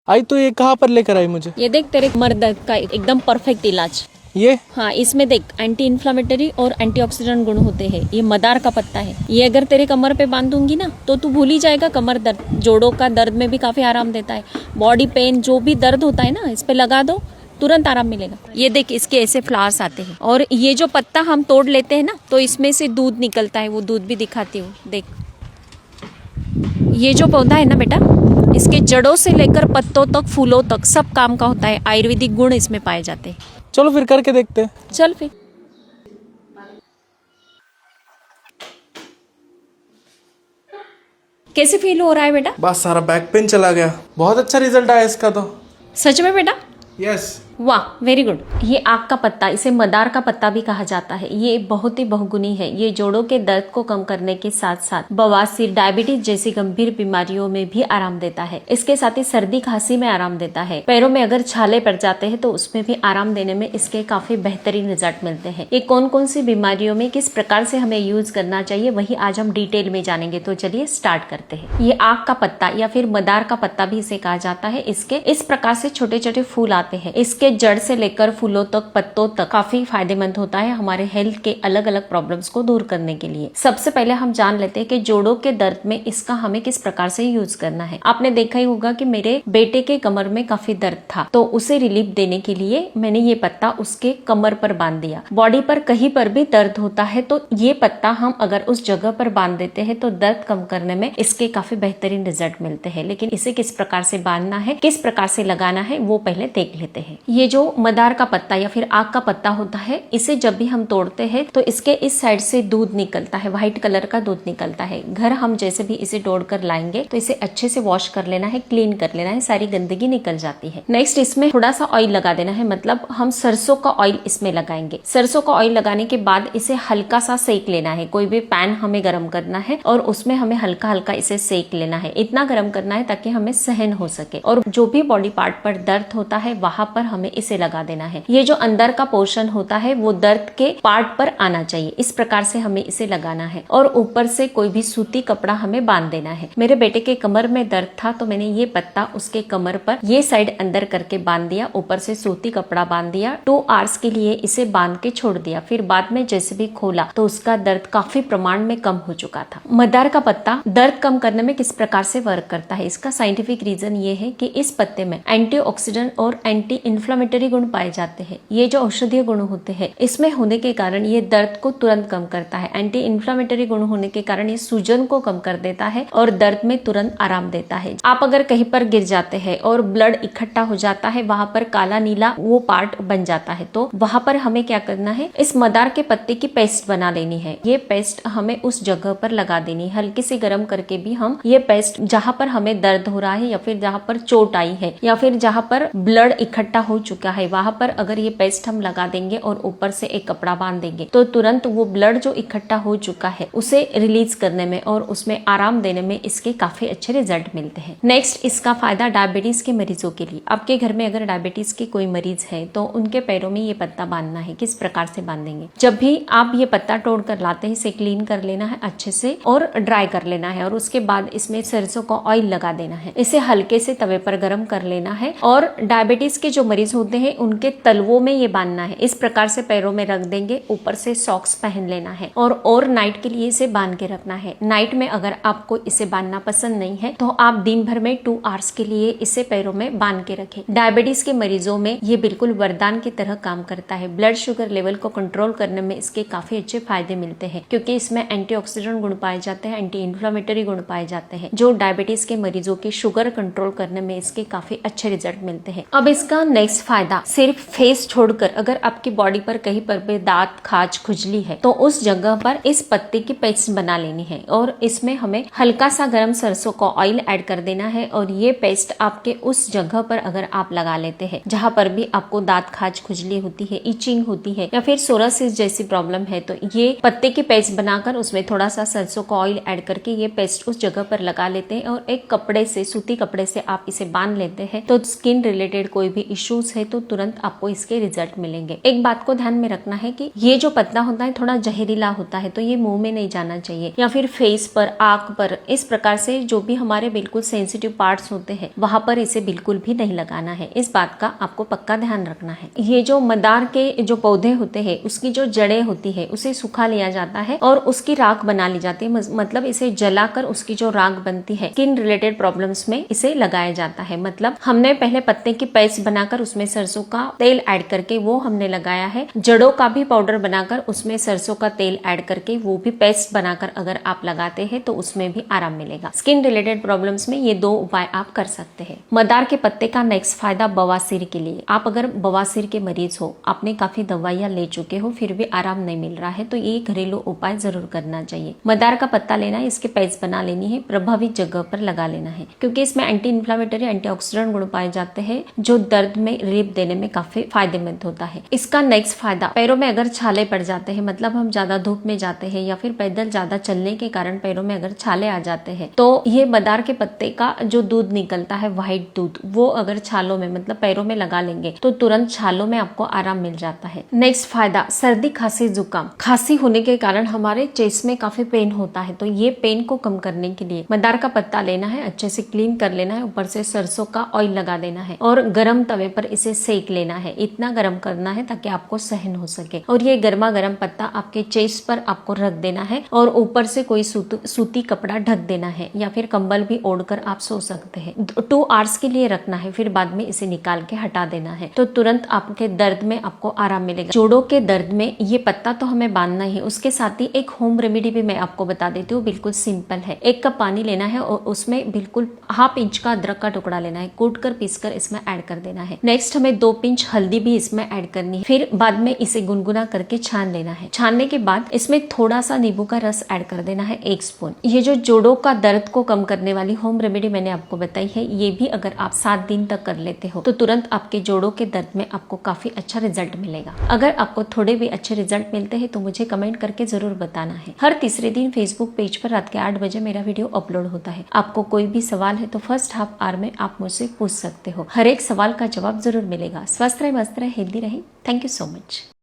आई तो ये कहाँ पर लेकर आई मुझे? ये देख तेरे कमर दर्द का एकदम परफेक्ट इलाज। ये हाँ, इसमें देख एंटी इन्फ्लामेटरी और एंटीऑक्सीडेंट गुण होते हैं। ये मदार का पत्ता है। ये अगर तेरे कमर पे बांधूंगी ना तो तू भूल ही जाएगा कमर दर्द। जोड़ों का दर्द में भी काफी आराम देता है। बॉडी पेन जो भी दर्द होता है ना, इस पे लगा दो, तुरंत आराम मिलेगा। ये देख, इसके ऐसे फ्लावर्स आते हैं और ये जो पत्ता हम तोड़ लेते हैं ना तो इसमें से दूध निकलता है। वो दूध भी दिखाती हूँ, देख। ये जो पौधा है ना बेटा, इसके जड़ों से लेकर पत्तों तक, फूलों तक सब काम का होता है। आयुर्वेदिक गुण इसमें पाए जाते हैं। चलो फिर करके देखते हैं। चल फिर। कैसे फील हो रहा है बेटा? बस सारा बैक पेन चला गया। बहुत अच्छा रिजल्ट आया इसका तो। सच में बेटा? यस। वाह, वेरी गुड। ये आक का पत्ता, इसे मदार का पत्ता भी कहा जाता है। ये बहुत ही बहुगुणी है। ये जोड़ों के दर्द को कम करने के साथ साथ बवासीर, डायबिटीज जैसी गंभीर बीमारियों में भी आराम देता है। इसके साथ ही सर्दी खांसी में आराम देता है। पैरों में अगर छाले पड़ जाते हैं तो उसमें भी आराम देने में इसके काफी बेहतरीन रिजल्ट मिलते हैं। ये कौन कौन सी बीमारियों में किस प्रकार से हमें यूज करना चाहिए, वही आज हम डिटेल में जानेंगे। तो चलिए स्टार्ट करते हैं। ये आक का पत्ता या फिर मदार का पत्ता भी इसे कहा जाता है। इसके इस प्रकार से छोटे छोटे फूल आते हैं। इसके जड़ से लेकर फूलों तक, पत्तों तक काफी फायदेमंद होता है हमारे हेल्थ के अलग अलग प्रॉब्लम्स को दूर करने के लिए। सबसे पहले हम जान लेते हैं कि जोड़ों के दर्द में इसका हमें किस प्रकार से यूज करना है। आपने देखा ही होगा कि मेरे बेटे के कमर में काफी दर्द था, तो उसे रिलीफ देने के लिए मैंने ये पत्ता उसके कमर पर बांध दिया। बॉडी पर कहीं पर भी दर्द होता है तो ये पत्ता हम अगर उस जगह पर बांध देते हैं तो दर्द कम करने में इसके काफी बेहतरीन रिजल्ट मिलते हैं। लेकिन इसे किस प्रकार से बांधना है, किस प्रकार से लगाना है, वो पहले देख लेते हैं। ये जो मदार का पत्ता या फिर आक का पत्ता होता है, इसे जब भी हम तोड़ते हैं तो इसके इस साइड से दूध निकलता है, व्हाइट कलर का दूध निकलता है। घर हम जैसे भी इसे तोड़कर लाएंगे तो इसे अच्छे से वॉश कर लेना है, क्लीन कर लेना है, सारी गंदगी निकल जाती है। नेक्स्ट इसमें थोड़ा सा ऑयल लगा देना है, मतलब हम सरसों का ऑयल इसमें लगाएंगे। सरसों का ऑयल लगाने के बाद इसे हल्का सा सेक लेना है। कोई भी पैन हमें गर्म करना है और उसमें हमें हल्का हल्का इसे सेक लेना है। इतना गर्म करना है ताकि हमें सहन हो सके। और जो भी बॉडी पार्ट पर दर्द होता है वहां पर हमें इसे लगा देना है। ये जो अंदर का पोर्शन होता है वो दर्द के पार्ट पर आना चाहिए। इस प्रकार से हमें इसे लगाना है और ऊपर से कोई भी सूती कपड़ा हमें बांध देना है। मेरे बेटे के कमर में दर्द था तो मैंने ये पत्ता उसके कमर पर ये साइड अंदर करके बांध दिया, ऊपर से सूती कपड़ा बांध दिया। 2 आवर्स के लिए इसे बांध के छोड़ दिया। फिर बाद में जैसे भी खोला तो उसका दर्द काफी प्रमाण में कम हो चुका था। मदार का पत्ता दर्द कम करने में किस प्रकार से वर्क करता है, इसका साइंटिफिक रीजन ये है कि इस पत्ते में एंटीऑक्सीडेंट और एंटी इन्फ्लामेटरी गुण पाए जाते हैं। ये जो औषधीय गुण होते हैं इसमें होने के कारण ये दर्द को तुरंत कम करता है। एंटी इन्फ्लामेटरी गुण होने के कारण ये सूजन को कम कर देता है और दर्द में तुरंत आराम देता है। आप अगर कहीं पर गिर जाते हैं और ब्लड इकट्ठा हो जाता है, वहां पर काला नीला वो पार्ट बन जाता है, तो वहां पर हमें क्या करना है, इस मदार के पत्ते की पेस्ट बना लेनी है। ये पेस्ट हमें उस जगह पर लगा देनी है। हल्की सी गर्म करके भी हम ये पेस्ट जहां पर हमें दर्द हो रहा है या फिर जहां पर चोट आई है या फिर जहां पर ब्लड इकट्ठा हो चुका है वहां पर अगर ये पेस्ट हम लगा देंगे और ऊपर से एक कपड़ा बांध देंगे तो तुरंत वो ब्लड जो इकट्ठा हो चुका है उसे रिलीज करने में और उसमें आराम देने में इसके काफी अच्छे रिजल्ट मिलते हैं। नेक्स्ट इसका फायदा डायबिटीज के मरीजों के लिए। आपके घर में अगर डायबिटीज के कोई मरीज है तो उनके पैरों में ये पत्ता बांधना है। किस प्रकार से बांधेंगे, जब भी आप ये पत्ता तोड़ कर लाते हैं इसे क्लीन कर लेना है अच्छे से और ड्राई कर लेना है और उसके बाद इसमें सरसों का ऑयल लगा देना है। इसे हल्के से तवे पर गर्म कर लेना है और डायबिटीज के जो मरीज होते हैं उनके तलवों में ये बांधना है। इस प्रकार से पैरों में रख देंगे, ऊपर से सॉक्स पहन लेना है और नाइट के लिए इसे बांध के रखना है। नाइट में अगर आपको इसे बांधना पसंद नहीं है तो आप दिन भर में 2 आवर्स के लिए इसे पैरों में बांध के रखें। डायबिटीज के मरीजों में ये बिल्कुल वरदान की तरह काम करता है। ब्लड शुगर लेवल को कंट्रोल करने में इसके काफी अच्छे फायदे मिलते हैं क्योंकि इसमें एंटीऑक्सीडेंट गुण पाए जाते हैं, एंटी इन्फ्लामेटरी गुण पाए जाते हैं जो डायबिटीज के मरीजों की शुगर कंट्रोल करने में इसके काफी अच्छे रिजल्ट मिलते हैं। अब इसका नेक्स्ट फायदा, सिर्फ फेस छोड़कर अगर आपकी बॉडी पर कहीं पर भी दांत, खाज, खुजली है तो उस जगह पर इस पत्ते की पेस्ट बना लेनी है और इसमें हमें हल्का सा गर्म सरसों का ऑयल ऐड कर देना है और ये पेस्ट आपके उस जगह पर अगर आप लगा लेते हैं जहां पर भी आपको दांत, खाज, खुजली होती है, इचिंग होती है या फिर सोरासिस जैसी प्रॉब्लम है तो ये पत्ते की पेस्ट बनाकर उसमें थोड़ा सा सरसों का ऑयल ऐड करके ये पेस्ट उस जगह पर लगा लेते हैं और एक कपड़े से, सूती कपड़े से आप इसे बांध लेते हैं तो स्किन रिलेटेड कोई भी इश्यूज यूज है तो तुरंत आपको इसके रिजल्ट मिलेंगे। एक बात को ध्यान में रखना है कि ये जो पत्ता होता है थोड़ा जहरीला होता है, तो ये मुंह में नहीं जाना चाहिए या फिर फेस पर, आंख पर, इस प्रकार से जो भी हमारे बिल्कुल सेंसिटिव पार्ट्स होते हैं वहां पर इसे बिल्कुल भी नहीं लगाना है। इस बात का आपको पक्का ध्यान रखना है। ये जो मदार के जो पौधे होते हैं उसकी जो जड़ें होती है उसे सुखा लिया जाता है और उसकी राख बना ली जाती है, मतलब इसे जलाकर उसकी जो राख बनती है स्किन रिलेटेड प्रॉब्लम्स में इसे लगाया जाता है। मतलब हमने पहले पत्ते की पेस्ट बनाकर उसमें सरसों का तेल ऐड करके वो हमने लगाया है, जड़ों का भी पाउडर बनाकर उसमें सरसों का तेल ऐड करके वो भी पेस्ट बनाकर अगर आप लगाते हैं तो उसमें भी आराम मिलेगा। स्किन रिलेटेड प्रॉब्लम्स में ये 2 उपाय आप कर सकते हैं। मदार के पत्ते का नेक्स्ट फायदा बवासीर के लिए। आप अगर बवासीर के मरीज हो, आपने काफी दवाइयां ले चुके हो फिर भी आराम नहीं मिल रहा है तो ये घरेलू उपाय जरूर करना चाहिए। मदार का पत्ता लेना है, इसके पेस्ट बना लेनी है, प्रभावित जगह पर लगा लेना है क्योंकि इसमें एंटी इन्फ्लेमेटरी, एंटीऑक्सीडेंट गुण पाए जाते हैं जो दर्द में रिलीफ देने में काफी फायदेमंद होता है। इसका नेक्स्ट फायदा, पैरों में अगर छाले पड़ जाते हैं, मतलब हम ज्यादा धूप में जाते हैं या फिर पैदल ज्यादा चलने के कारण पैरों में अगर छाले आ जाते हैं तो ये मदार के पत्ते का जो दूध निकलता है, व्हाइट दूध, वो अगर छालों में मतलब पैरों में लगा लेंगे तो तुरंत छालों में आपको आराम मिल जाता है। नेक्स्ट फायदा, सर्दी, खांसी, जुकाम। खांसी होने के कारण हमारे चेस्ट में काफी पेन होता है तो ये पेन को कम करने के लिए मदार का पत्ता लेना है, अच्छे से क्लीन कर लेना है, ऊपर से सरसों का ऑयल लगा देना है और गरम तवे पर इसे सेक लेना है। इतना गरम करना है ताकि आपको सहन हो सके और ये गर्मा गर्म पत्ता आपके चेस्ट पर आपको रख देना है और ऊपर से कोई सूती कपड़ा ढक देना है या फिर कंबल भी ओढ़कर आप सो सकते हैं। 2 आवर्स के लिए रखना है, फिर बाद में इसे निकाल के हटा देना है तो तुरंत आपके दर्द में आपको आराम मिलेगा। जोड़ों के दर्द में ये पत्ता तो हमें बांधना ही, उसके साथ ही एक होम रेमेडी भी मैं आपको बता देती हूँ, बिल्कुल सिंपल है। 1 कप पानी लेना है और उसमें बिल्कुल ½ इंच का अदरक का टुकड़ा लेना है, कूट कर पीस कर इसमें ऐड कर देना है। नेक्स्ट हमें 2 पिंच हल्दी भी इसमें ऐड करनी है, फिर बाद में इसे गुनगुना करके छान लेना है। छानने के बाद इसमें थोड़ा सा नींबू का रस ऐड कर देना है, 1 स्पून। ये जो जोड़ों का दर्द को कम करने वाली होम रेमेडी मैंने आपको बताई है, ये भी अगर आप 7 दिन तक कर लेते हो तो तुरंत आपके जोड़ों के दर्द में आपको काफी अच्छा रिजल्ट मिलेगा। अगर आपको थोड़े भी अच्छे रिजल्ट मिलते हैं तो मुझे कमेंट करके जरूर बताना है। हर तीसरे दिन फेसबुक पेज पर रात के 8 बजे मेरा वीडियो अपलोड होता है। आपको कोई भी सवाल है तो फर्स्ट हाफ आवर में आप मुझसे पूछ सकते हो, हर एक सवाल का जवाब जरूर मिलेगा। स्वस्थ रहे, मस्त रहे, हेल्दी रहे। Thank you so much.